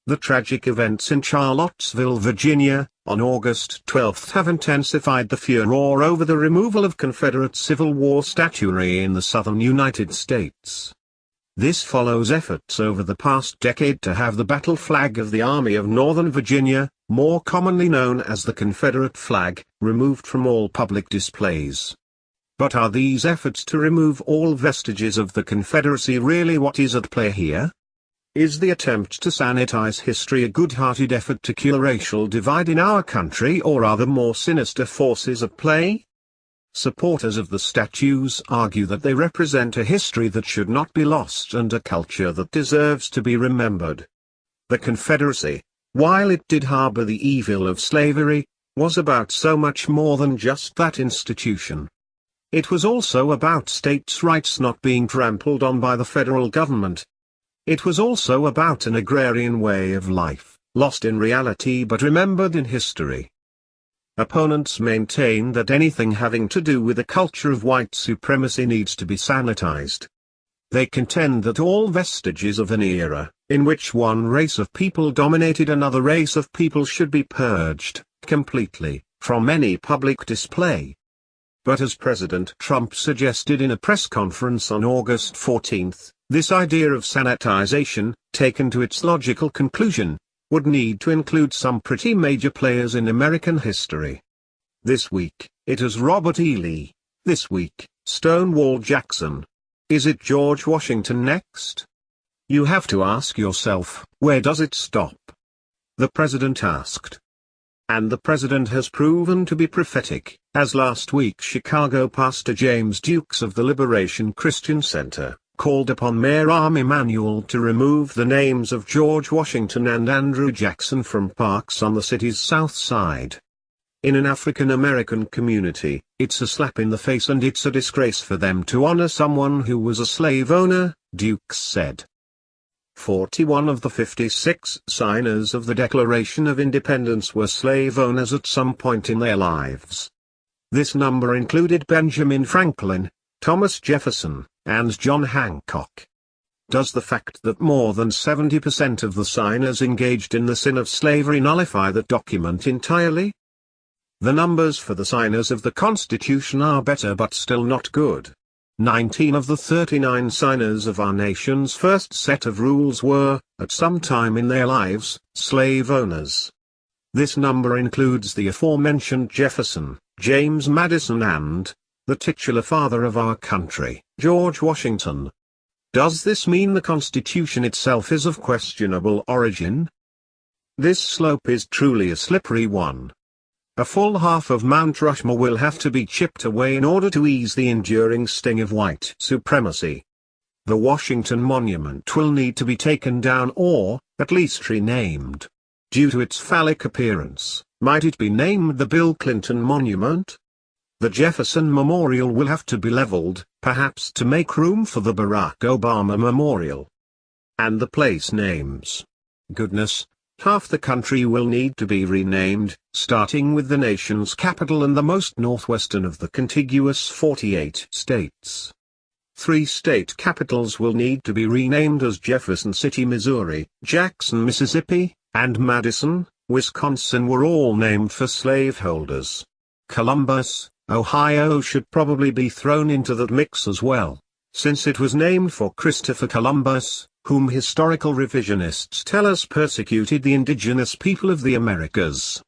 The tragic events in Charlottesville, Virginia, on August 12 have intensified the furor over the removal of Confederate Civil War statuary in the southern United States. This follows efforts over the past decade to have the battle flag of the Army of Northern Virginia, more commonly known as the Confederate flag, removed from all public displays. But are these efforts to remove all vestiges of the Confederacy really what is at play here? Is the attempt to sanitize history a good-hearted effort to cure racial divide in our country, or are there more sinister forces at play? Supporters of the statues argue that they represent a history that should not be lost and a culture that deserves to be remembered. The Confederacy, while it did harbor the evil of slavery, was about so much more than just that institution. It was also about states' rights not being trampled on by the federal government. It was also about an agrarian way of life, lost in reality but remembered in history. Opponents maintain that anything having to do with a culture of white supremacy needs to be sanitized. They contend that all vestiges of an era, in which one race of people dominated another race of people, should be purged, completely, from any public display. But as President Trump suggested in a press conference on August 14, this idea of sanitization, taken to its logical conclusion, would need to include some pretty major players in American history. This week, it is Robert E. Lee. This week, Stonewall Jackson. Is it George Washington next? You have to ask yourself, where does it stop? The president asked. And the president has proven to be prophetic, as last week Chicago pastor James Dukes of the Liberation Christian Center called upon Mayor Rahm Emanuel to remove the names of George Washington and Andrew Jackson from parks on the city's south side. In an African American community, it's a slap in the face and it's a disgrace for them to honor someone who was a slave owner, Dukes said. 41 of the 56 signers of the Declaration of Independence were slave owners at some point in their lives. This number included Benjamin Franklin, Thomas Jefferson, and John Hancock. Does the fact that more than 70% of the signers engaged in the sin of slavery nullify that document entirely? The numbers for the signers of the Constitution are better but still not good. 19 of the 39 signers of our nation's first set of rules were, at some time in their lives, slave owners. This number includes the aforementioned Jefferson, James Madison and, the titular father of our country, George Washington. Does this mean the Constitution itself is of questionable origin? This slope is truly a slippery one. A full half of Mount Rushmore will have to be chipped away in order to ease the enduring sting of white supremacy. The Washington Monument will need to be taken down or, at least renamed. Due to its phallic appearance, might it be named the Bill Clinton Monument? The Jefferson Memorial will have to be leveled, perhaps to make room for the Barack Obama Memorial. And the place names. Goodness, half the country will need to be renamed, starting with the nation's capital and the most northwestern of the contiguous 48 states. 3 state capitals will need to be renamed as Jefferson City, Missouri, Jackson, Mississippi, and Madison, Wisconsin were all named for slaveholders. Columbus, Ohio should probably be thrown into that mix as well, since it was named for Christopher Columbus, whom historical revisionists tell us persecuted the indigenous people of the Americas.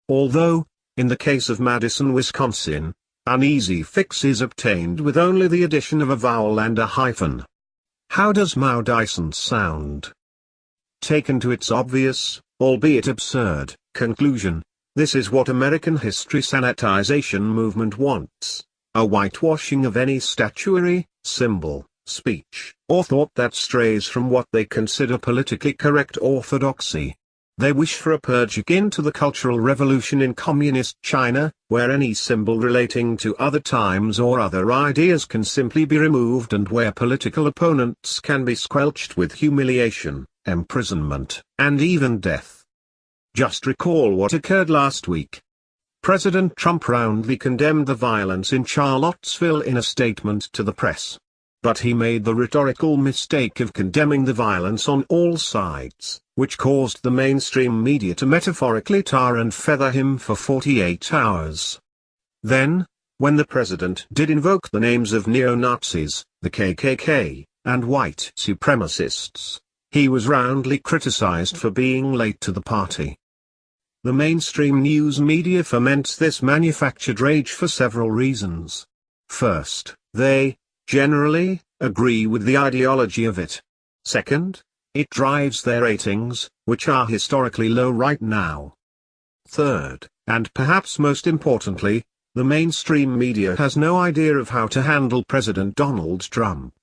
Although, in the case of Madison, Wisconsin, an easy fix is obtained with only the addition of a vowel and a hyphen. How does Maudicent sound? Taken to its obvious, albeit absurd, conclusion, this is what American history sanitization movement wants: a whitewashing of any statuary, symbol, speech, or thought that strays from what they consider politically correct orthodoxy. They wish for a purge akin to the Cultural Revolution in Communist China, where any symbol relating to other times or other ideas can simply be removed and where political opponents can be squelched with humiliation, imprisonment, and even death. Just recall what occurred last week. President Trump roundly condemned the violence in Charlottesville in a statement to the press. but he made the rhetorical mistake of condemning the violence on all sides, which caused the mainstream media to metaphorically tar and feather him for 48 hours. Then, when the president did invoke the names of neo-Nazis, the KKK, and white supremacists, he was roundly criticized for being late to the party. The mainstream news media foments this manufactured rage for several reasons. First, they, generally, agree with the ideology of it. Second, it drives their ratings, which are historically low right now. Third, and perhaps most importantly, the mainstream media has no idea of how to handle President Donald Trump.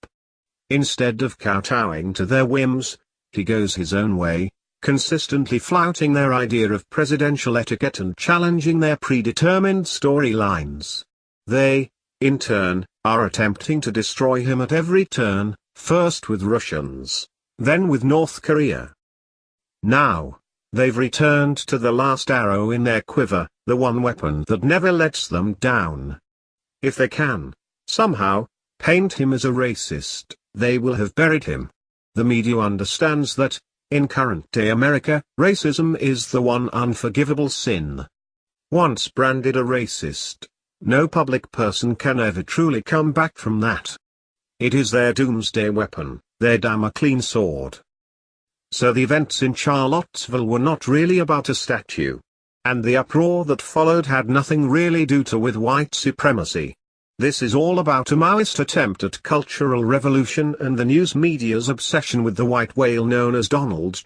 Instead of kowtowing to their whims, he goes his own way, consistently flouting their idea of presidential etiquette and challenging their predetermined storylines. They, in turn, are attempting to destroy him at every turn, first with Russians, then with North Korea. Now, they've returned to the last arrow in their quiver, the one weapon that never lets them down. If they can, somehow, paint him as a racist, they will have buried him. The media understands that, in current-day America, racism is the one unforgivable sin. Once branded a racist, no public person can ever truly come back from that. It is their doomsday weapon, their Damocles sword. So the events in Charlottesville were not really about a statue. And the uproar that followed had nothing really to do with white supremacy. This is all about a Maoist attempt at cultural revolution and the news media's obsession with the white whale known as Donald Trump.